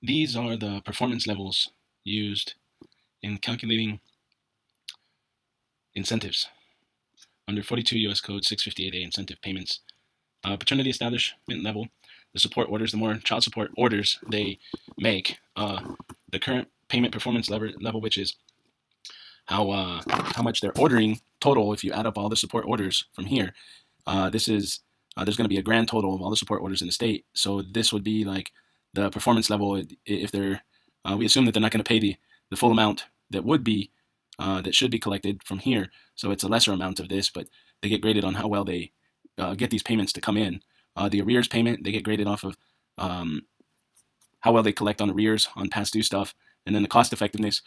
These are the performance levels used in calculating incentives under 42 U.S. Code 658A incentive payments. Paternity establishment level, the support orders, the more child support orders they make, the current payment performance level, which is how much they're ordering total. If you add up all the support orders from here, this is there's going to be a grand total of all the support orders in the state. So this would be like the performance level. If they're we assume that they're not going to pay the full amount that would be that should be collected from here. So it's a lesser amount of this, but they get graded on how well they get these payments to come in. The arrears payment, they get graded off of how well they collect on arrears on past due stuff, and then the cost effectiveness,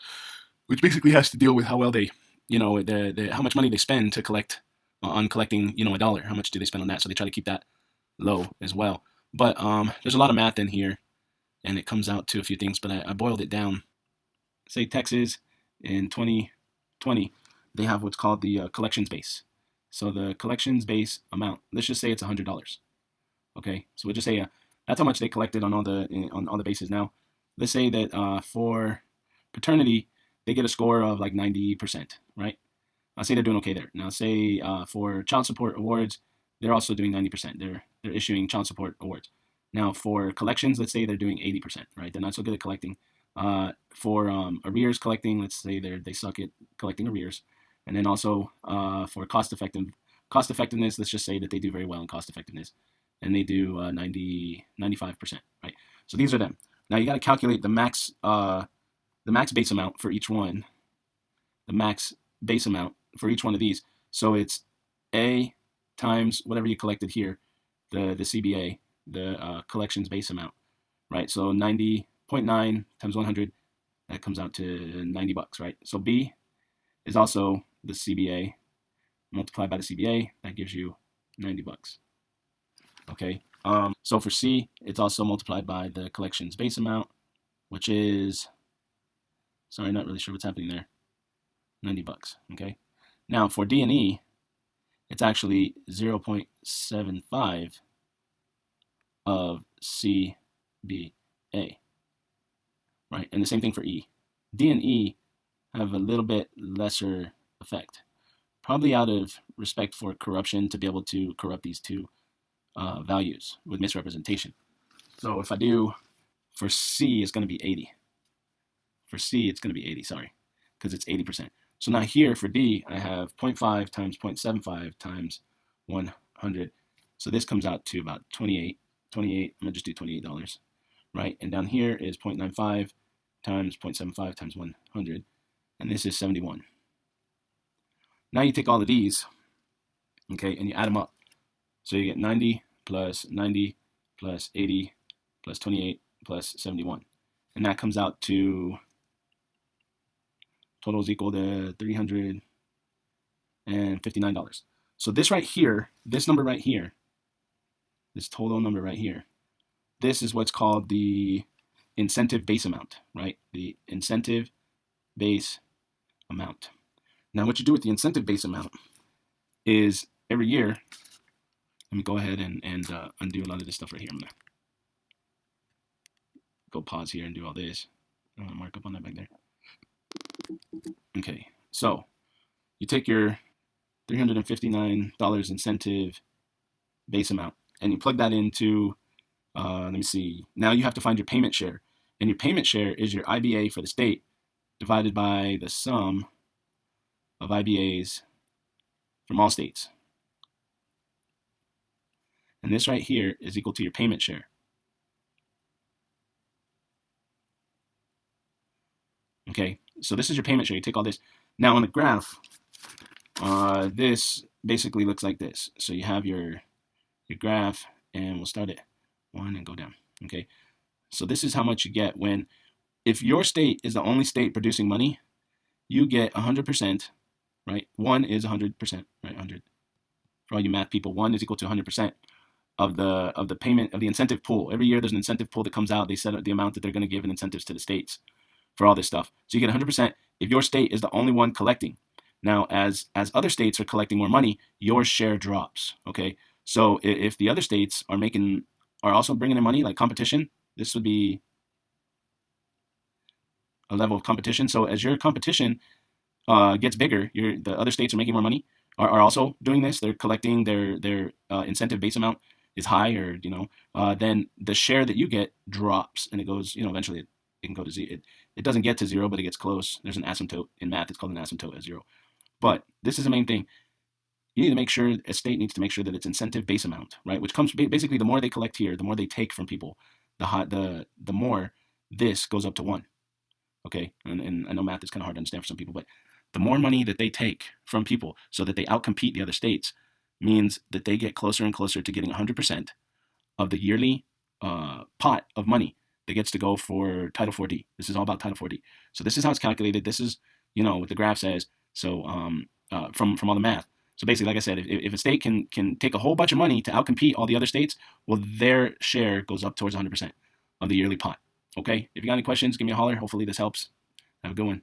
which basically has to deal with how well they, how much money they spend to collect on collecting, a dollar. How much do they spend on that? So they try to keep that low as well. But there's a lot of math in here, and it comes out to a few things. But I boiled it down. Say Texas in 2020, they have what's called the collections base. So the collections base amount, let's just say it's $100. Okay, so we'll just say that's how much they collected on all the bases. Now, let's say that for paternity, they get a score of like 90%, right? I'll say they're doing okay there. Now, say for child support awards, they're also doing 90%. They're issuing child support awards. Now, for collections, let's say they're doing 80%, right? They're not so good at collecting. For arrears collecting, let's say they suck at collecting arrears. And then also for cost effectiveness, let's just say that they do very well in cost effectiveness, and they do 95%, right? So these are them. Now you got to calculate the max base amount for each one, the max base amount for each one of these. So it's A times whatever you collected here, the CBA, the collections base amount, right? So 90.9 times 100, that comes out to $90, right? So B is also the CBA multiplied by the CBA, that gives you $90. Okay. So for C, it's also multiplied by the collections base amount, which is, sorry, not really sure what's happening there, $90. Okay. Now for D and E, it's actually 0.75 of CBA, right? And the same thing for E. D and E have a little bit lesser effect, probably out of respect for corruption, to be able to corrupt these two values with misrepresentation. So if I do, for C, it's going to be 80. For C, it's going to be 80, sorry, because it's 80%. So now here for D, I have 0.5 times 0.75 times 100. So this comes out to about 28. I'm going to just do $28, right? And down here is 0.95 times 0.75 times 100. And this is 71. Now you take all of these, okay, and you add them up. So you get 90 plus 90 plus 80 plus 28 plus 71. And that comes out to, total is equal to $359. So this right here, this number right here, this total number right here, this is what's called the incentive base amount, right? The incentive base amount. Now what you do with the incentive base amount is every year, let me go ahead and undo a lot of this stuff right here. I'm going to go pause here and do all this. I'm going to mark up on that back there. Okay, so you take your $359 incentive base amount and you plug that into, let me see, now you have to find your payment share. And your payment share is your IBA for the state divided by the sum of IBAs from all states. And this right here is equal to your payment share. Okay, so this is your payment share. You take all this. Now on the graph, this basically looks like this. So you have your graph, and we'll start at 1 and go down. Okay, so this is how much you get when, if your state is the only state producing money, you get 100%, right? 1 is 100%, right? 100. For all you math people, 1 is equal to 100% of the payment of the incentive pool. Every year there's an incentive pool that comes out. They set up the amount that they're going to give in incentives to the states for all this stuff. So you get 100% if your state is the only one collecting. Now, as other states are collecting more money, your share drops. Okay, so if the other states are also bringing in money, like competition, this would be level of competition. So as your competition gets bigger, the other states are making more money, are also doing this. They're collecting their incentive base amount is high, or then the share that you get drops, and it goes, eventually it can go to zero. It doesn't get to zero, but it gets close. There's an asymptote in math. It's called an asymptote at zero. But this is the main thing. You need to make sure, a state needs to make sure that its incentive base amount, right, which comes basically the more they collect here, the more they take from people, the more this goes up to 1. Okay, and I know math is kind of hard to understand for some people, but the more money that they take from people so that they outcompete the other states means that they get closer and closer to getting 100% of the yearly pot of money that gets to go for Title 4D. This is all about Title 4D. So this is how it's calculated. This is, what the graph says. So from all the math. So basically, like I said, if a state can take a whole bunch of money to outcompete all the other states, well, their share goes up towards 100% of the yearly pot. Okay? If you got any questions, give me a holler. Hopefully this helps. Have a good one.